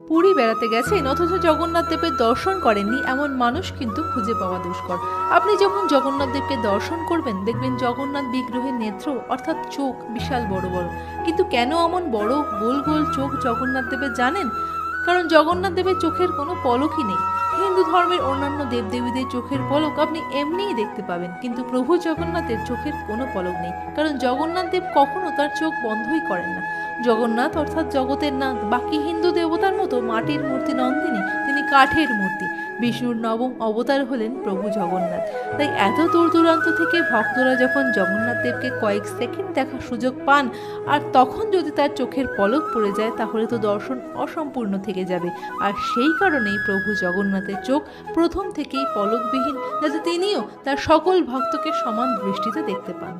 পুরী বেড়াতে গেছেন অথচ জগন্নাথ দেবের দর্শন করেননি এমন মানুষ কিন্তু খুঁজে পাওয়া দুষ্কর। আপনি যখন জগন্নাথ দেবকে দর্শন করবেন দেখবেন জগন্নাথ বিগ্রহের নেত্র অর্থাৎ চোখ বিশাল বড় বড়। কিন্তু কেন এমন বড় গোল গোল চোখ জগন্নাথ দেবের জানেন? কারণ জগন্নাথ দেবের চোখের কোনো পলকই নেই। হিন্দু ধর্মের অন্যান্য দেবদেবীদের চোখের পলক আপনি এমনিই দেখতে পাবেন, কিন্তু প্রভু জগন্নাথের চোখের কোনো পলক নেই, কারণ জগন্নাথ দেব কখনো তার চোখ বন্ধই করেন না। জগন্নাথ অর্থাৎ জগতের নাথ বাকি হিন্দু দেবতার মতো মাটির মূর্তি নন, তিনি কাঠের মূর্তি। বিষ্ণুর নবম অবতার হলেন প্রভু জগন্নাথ। তাই এত দূর দূরান্ত থেকে ভক্তরা যখন জগন্নাথ দেবকে কয়েক সেকেন্ড দেখার সুযোগ পান, আর তখন যদি তার চোখের পলক পড়ে যায় তাহলে তো দর্শন অসম্পূর্ণ থেকে যাবে। আর সেই কারণেই প্রভু জগন্নাথের চোখ প্রথম থেকেই পলকবিহীন, যাতে তিনিও তার সকল ভক্তকে সমান দৃষ্টিতে দেখতে পান।